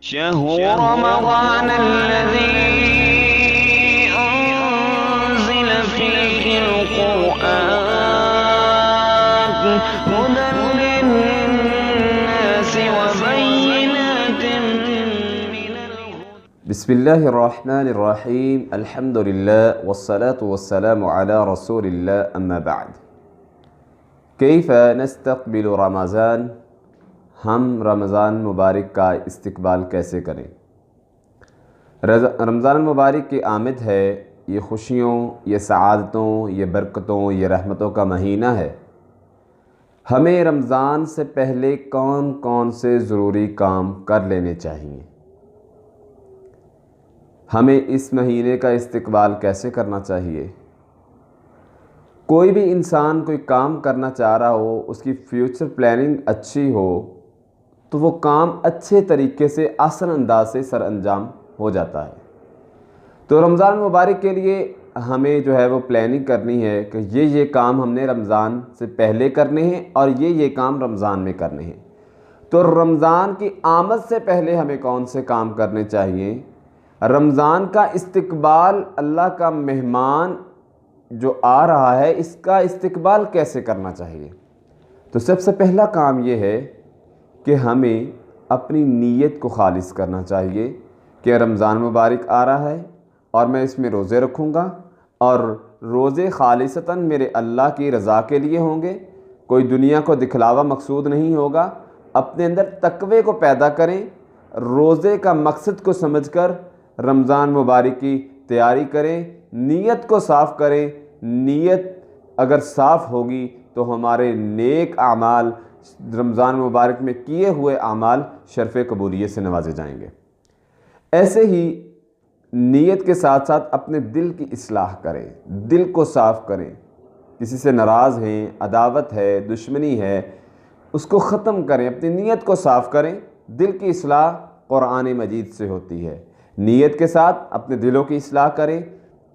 شهر رمضان الذي أنزل فيه القرآن هدى للناس وبينات من الهدى. بسم الله الرحمن الرحيم الحمد لله والصلاة والسلام على رسول الله أما بعد. كيف نستقبل رمضان؟ ہم رمضان مبارک کا استقبال کیسے کریں؟ رمضان مبارک کی آمد ہے، یہ خوشیوں، یہ سعادتوں، یہ برکتوں، یہ رحمتوں کا مہینہ ہے۔ ہمیں رمضان سے پہلے کون کون سے ضروری کام کر لینے چاہیے؟ ہمیں اس مہینے کا استقبال کیسے کرنا چاہیے؟ کوئی بھی انسان کوئی کام کرنا چاہ رہا ہو، اس کی فیوچر پلاننگ اچھی ہو تو وہ کام اچھے طریقے سے آسان انداز سے سر انجام ہو جاتا ہے۔ تو رمضان مبارک کے لیے ہمیں جو ہے وہ پلاننگ کرنی ہے کہ یہ کام ہم نے رمضان سے پہلے کرنے ہیں اور یہ کام رمضان میں کرنے ہیں۔ تو رمضان کی آمد سے پہلے ہمیں کون سے کام کرنے چاہیے؟ رمضان کا استقبال، اللہ کا مہمان جو آ رہا ہے اس کا استقبال کیسے کرنا چاہیے؟ تو سب سے پہلا کام یہ ہے کہ ہمیں اپنی نیت کو خالص کرنا چاہیے کہ رمضان مبارک آ رہا ہے اور میں اس میں روزے رکھوں گا، اور روزے خالصتاً میرے اللہ کی رضا کے لیے ہوں گے، کوئی دنیا کو دکھلاوا مقصود نہیں ہوگا۔ اپنے اندر تقوی کو پیدا کریں، روزے کا مقصد کو سمجھ کر رمضان مبارک کی تیاری کریں، نیت کو صاف کریں۔ نیت اگر صاف ہوگی تو ہمارے نیک اعمال، رمضان مبارک میں کیے ہوئے اعمال شرف قبولیت سے نوازے جائیں گے۔ ایسے ہی نیت کے ساتھ ساتھ اپنے دل کی اصلاح کریں، دل کو صاف کریں۔ کسی سے ناراض ہیں، عداوت ہے، دشمنی ہے، اس کو ختم کریں، اپنی نیت کو صاف کریں۔ دل کی اصلاح قرآن مجید سے ہوتی ہے۔ نیت کے ساتھ اپنے دلوں کی اصلاح کریں،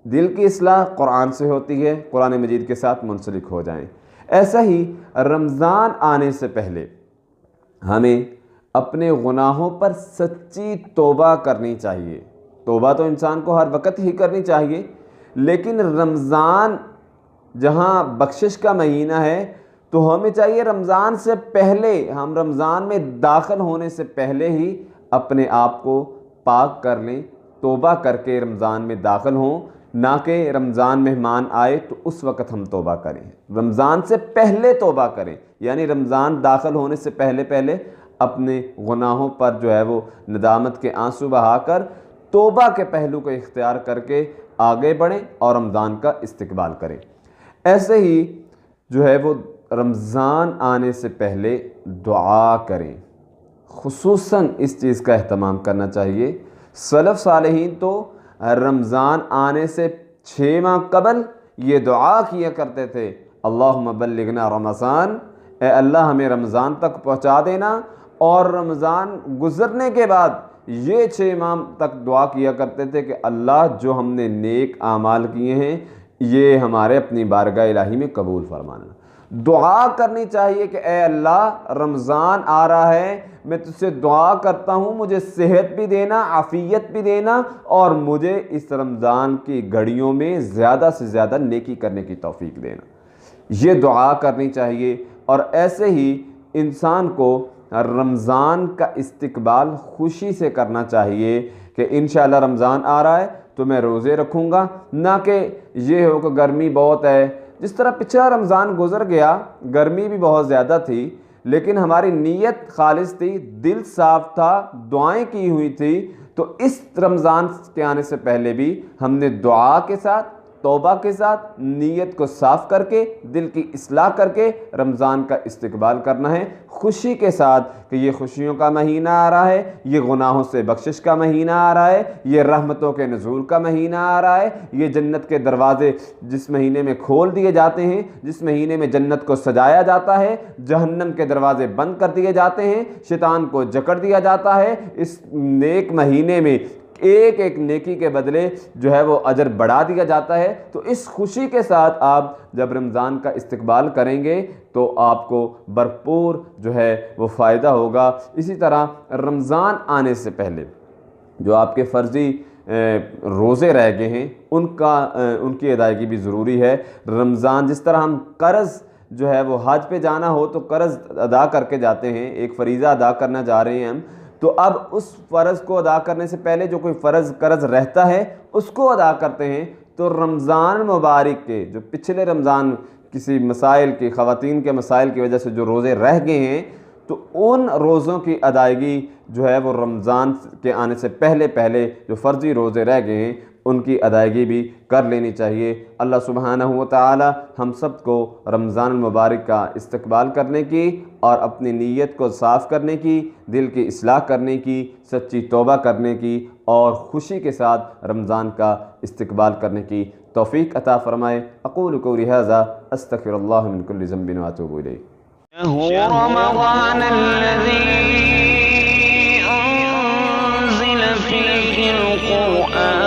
دل کی اصلاح قرآن سے ہوتی ہے، قرآن مجید کے ساتھ منسلک ہو جائیں۔ ایسا ہی رمضان آنے سے پہلے ہمیں اپنے گناہوں پر سچی توبہ کرنی چاہیے۔ توبہ تو انسان کو ہر وقت ہی کرنی چاہیے، لیکن رمضان جہاں بخشش کا مہینہ ہے تو ہمیں چاہیے رمضان سے پہلے، ہم رمضان میں داخل ہونے سے پہلے ہی اپنے آپ کو پاک کر لیں، توبہ کر کے رمضان میں داخل ہوں، نہ کہ رمضان مہمان آئے تو اس وقت ہم توبہ کریں۔ رمضان سے پہلے توبہ کریں، یعنی رمضان داخل ہونے سے پہلے اپنے گناہوں پر جو ہے وہ ندامت کے آنسو بہا کر توبہ کے پہلو کو اختیار کر کے آگے بڑھیں اور رمضان کا استقبال کریں۔ ایسے ہی جو ہے وہ رمضان آنے سے پہلے دعا کریں، خصوصاً اس چیز کا اہتمام کرنا چاہیے۔ سلف صالحین تو رمضان آنے سے 6 ماہ قبل یہ دعا کیا کرتے تھے، اللہم بلغنا رمضان، اے اللہ ہمیں رمضان تک پہنچا دینا، اور رمضان گزرنے کے بعد یہ 6 ماہ تک دعا کیا کرتے تھے کہ اللہ جو ہم نے نیک اعمال کیے ہیں یہ ہمارے اپنی بارگاہ الہی میں قبول فرمانا۔ دعا کرنی چاہیے کہ اے اللہ رمضان آ رہا ہے، میں تجھ سے دعا کرتا ہوں مجھے صحت بھی دینا، عافیت بھی دینا، اور مجھے اس رمضان کی گھڑیوں میں زیادہ سے زیادہ نیکی کرنے کی توفیق دینا۔ یہ دعا کرنی چاہیے۔ اور ایسے ہی انسان کو رمضان کا استقبال خوشی سے کرنا چاہیے کہ انشاءاللہ رمضان آ رہا ہے تو میں روزے رکھوں گا، نہ کہ یہ ہو کہ گرمی بہت ہے۔ جس طرح پچھلا رمضان گزر گیا، گرمی بھی بہت زیادہ تھی، لیکن ہماری نیت خالص تھی، دل صاف تھا، دعائیں کی ہوئی تھی، تو اس رمضان کے آنے سے پہلے بھی ہم نے دعا کے ساتھ، توبہ کے ساتھ، نیت کو صاف کر کے، دل کی اصلاح کر کے رمضان کا استقبال کرنا ہے، خوشی کے ساتھ کہ یہ خوشیوں کا مہینہ آ رہا ہے، یہ گناہوں سے بخشش کا مہینہ آ رہا ہے، یہ رحمتوں کے نزول کا مہینہ آ رہا ہے، یہ جنت کے دروازے جس مہینے میں کھول دیے جاتے ہیں، جس مہینے میں جنت کو سجایا جاتا ہے، جہنم کے دروازے بند کر دیے جاتے ہیں، شیطان کو جکڑ دیا جاتا ہے۔ اس نیک مہینے میں ایک ایک نیکی کے بدلے جو ہے وہ اجر بڑھا دیا جاتا ہے۔ تو اس خوشی کے ساتھ آپ جب رمضان کا استقبال کریں گے تو آپ کو بھرپور جو ہے وہ فائدہ ہوگا۔ اسی طرح رمضان آنے سے پہلے جو آپ کے فرضی روزے رہ گئے ہیں ان کی ادائیگی بھی ضروری ہے۔ رمضان جس طرح ہم قرض جو ہے وہ حج پہ جانا ہو تو قرض ادا کر کے جاتے ہیں، ایک فریضہ ادا کرنا جا رہے ہیں ہم، تو اب اس فرض کو ادا کرنے سے پہلے جو کوئی قرض رہتا ہے اس کو ادا کرتے ہیں۔ تو رمضان مبارک کے جو پچھلے رمضان کسی مسائل کی خواتین کے مسائل کی وجہ سے جو روزے رہ گئے ہیں تو ان روزوں کی ادائیگی جو ہے وہ رمضان کے آنے سے پہلے جو فرضی روزے رہ گئے ہیں ان کی ادائیگی بھی کر لینی چاہیے۔ اللہ سبحانہ و تعالی ہم سب کو رمضان المبارک کا استقبال کرنے کی اور اپنی نیت کو صاف کرنے کی، دل کی اصلاح کرنے کی، سچی توبہ کرنے کی اور خوشی کے ساتھ رمضان کا استقبال کرنے کی توفیق عطا فرمائے۔ اقول قولی ھذا استغفر اللہ من کل ذنب واتوب الیہ۔ شهر رمضان الذي أنزل فيه القرآن